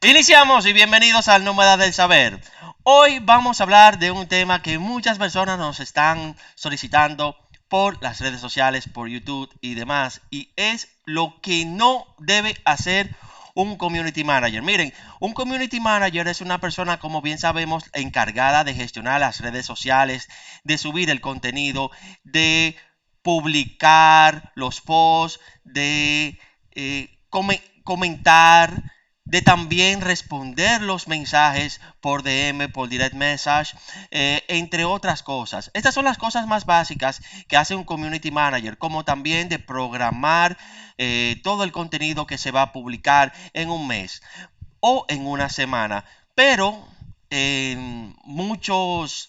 Iniciamos y bienvenidos al Nómada del Saber. Hoy vamos a hablar de un tema que muchas personas nos están solicitando por las redes sociales, por YouTube y demás, y es lo que no debe hacer un community manager. Miren, un community manager es una persona, como bien sabemos, encargada de gestionar las redes sociales, de subir el contenido, de publicar los posts, de comentar, de también responder los mensajes por DM, por direct message, entre otras cosas. Estas son las cosas más básicas que hace un community manager, como también de programar todo el contenido que se va a publicar en un mes o en una semana. Pero muchos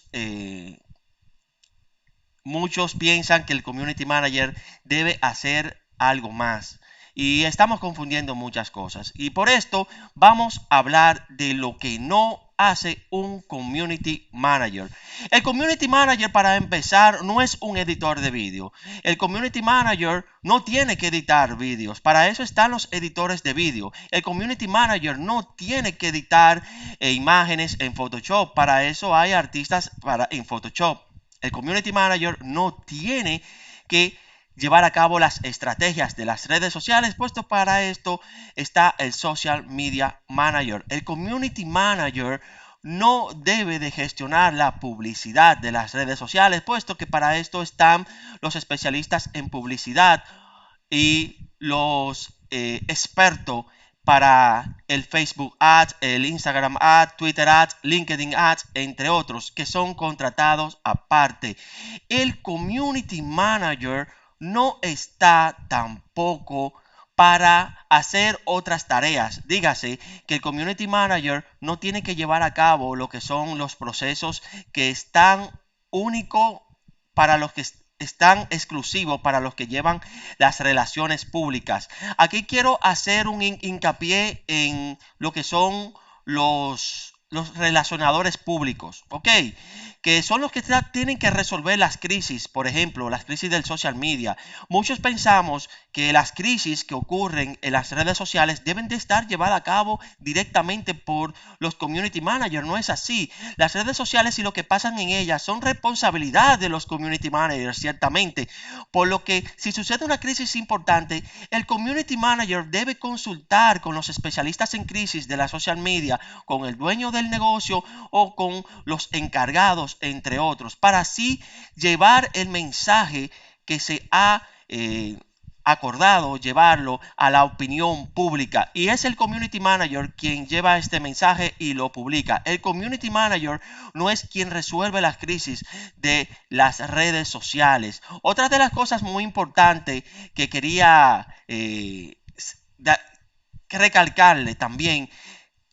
piensan que el community manager debe hacer algo más. Y estamos confundiendo muchas cosas. Y por esto vamos a hablar de lo que no hace un community manager. El community manager, para empezar, no es un editor de vídeo. El community manager no tiene que editar vídeos. Para eso están los editores de vídeo. El community manager no tiene que editar imágenes en Photoshop. Para eso hay artistas en Photoshop. El community manager no tiene que llevar a cabo las estrategias de las redes sociales, puesto para esto está el social media manager. El community manager no debe de gestionar la publicidad de las redes sociales, puesto que para esto están los especialistas en publicidad y los expertos para el Facebook Ads, el Instagram Ads, Twitter Ads, LinkedIn Ads, entre otros, que son contratados aparte. El Community Manager no está tampoco para hacer otras tareas. Dígase que el Community Manager no tiene que llevar a cabo lo que son los procesos que están únicos para los que están exclusivos para los que llevan las relaciones públicas. Aquí quiero hacer un hincapié en lo que son los relacionadores públicos, ¿ok? Que son los que tienen que resolver las crisis, por ejemplo, las crisis del social media. Muchos pensamos que las crisis que ocurren en las redes sociales deben de estar llevadas a cabo directamente por los community managers. No es así. Las redes sociales y lo que pasan en ellas son responsabilidad de los community managers, ciertamente. Por lo que si sucede una crisis importante, el community manager debe consultar con los especialistas en crisis de la social media, con el dueño del negocio o con los encargados, entre otros, para así llevar el mensaje que se ha acordado, llevarlo a la opinión pública. Y es el community manager quien lleva este mensaje y lo publica. El community manager no es quien resuelve las crisis de las redes sociales. Otra de las cosas muy importantes que quería recalcarle también,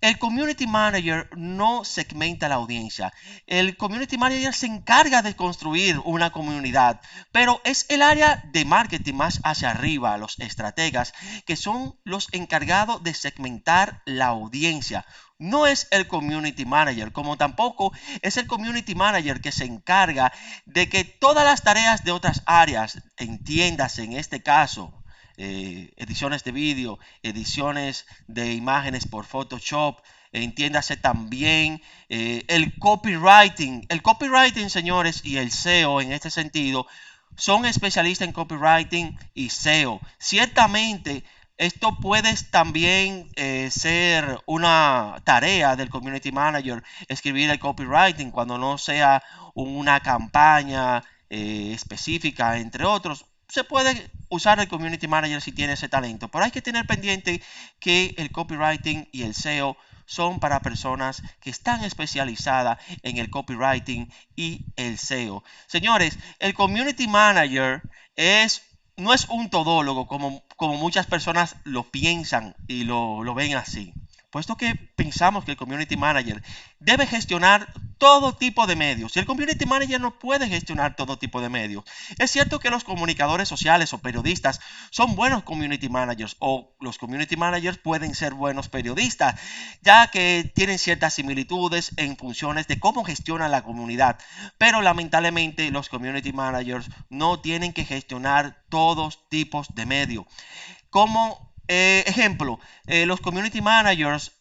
el community manager no segmenta la audiencia. El community manager se encarga de construir una comunidad, pero es el área de marketing más hacia arriba, los estrategas, que son los encargados de segmentar la audiencia. No es el community manager, como tampoco es el community manager que se encarga de que todas las tareas de otras áreas, entiéndase en este caso, ediciones de vídeo, ediciones de imágenes por Photoshop, entiéndase también el copywriting. El copywriting, señores, y el SEO en este sentido son especialistas en copywriting y SEO. Ciertamente, esto puede también ser una tarea del community manager, escribir el copywriting cuando no sea una campaña específica, entre otros. Se puede usar el community manager si tiene ese talento, pero hay que tener pendiente que el copywriting y el SEO son para personas que están especializadas en el copywriting y el SEO. Señores, el community manager no es un todólogo como muchas personas lo piensan y lo ven así. Puesto que pensamos que el community manager debe gestionar todo tipo de medios y el community manager no puede gestionar todo tipo de medios. Es cierto que los comunicadores sociales o periodistas son buenos community managers o los community managers pueden ser buenos periodistas, ya que tienen ciertas similitudes en funciones de cómo gestionan la comunidad. Pero lamentablemente los community managers no tienen que gestionar todos tipos de medios. ¿Cómo Ejemplo, los community managers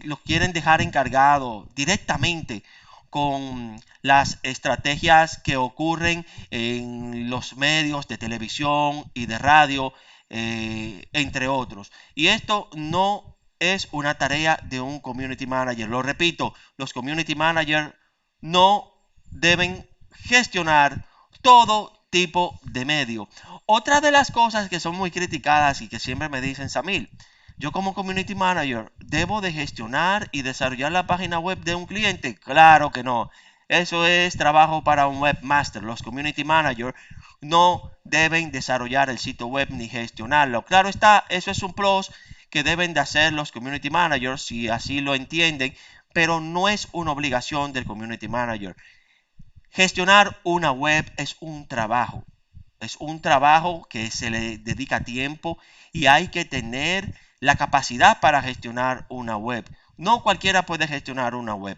los quieren dejar encargado directamente con las estrategias que ocurren en los medios de televisión y de radio, entre otros. Y esto no es una tarea de un community manager. Lo repito, los community managers no deben gestionar todo tipo de medio. Otra de las cosas que son muy criticadas y que siempre me dicen, Samil, yo como community manager debo de gestionar y desarrollar la página web de un cliente. Claro que no. Eso es trabajo para un webmaster. Los community managers no deben desarrollar el sitio web ni gestionarlo. Claro está, eso es un plus que deben de hacer los community managers si así lo entienden, pero no es una obligación del community manager. Gestionar una web es un trabajo. Es un trabajo que se le dedica tiempo y hay que tener la capacidad para gestionar una web. No cualquiera puede gestionar una web.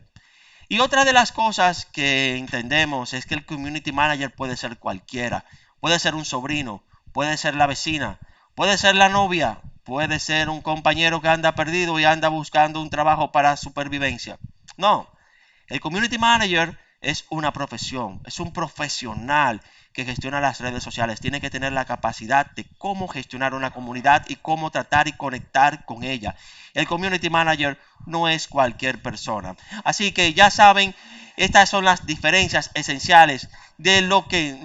Y otra de las cosas que entendemos es que el community manager puede ser cualquiera. Puede ser un sobrino, puede ser la vecina, puede ser la novia, puede ser un compañero que anda perdido y anda buscando un trabajo para supervivencia. No, el community manager es una profesión, es un profesional que gestiona las redes sociales. Tiene que tener la capacidad de cómo gestionar una comunidad y cómo tratar y conectar con ella. El community manager no es cualquier persona. Así que ya saben, estas son las diferencias esenciales de lo que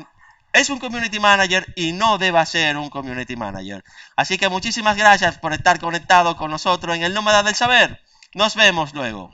es un community manager y no debe ser un community manager. Así que muchísimas gracias por estar conectado con nosotros en el Nómada del Saber. Nos vemos luego.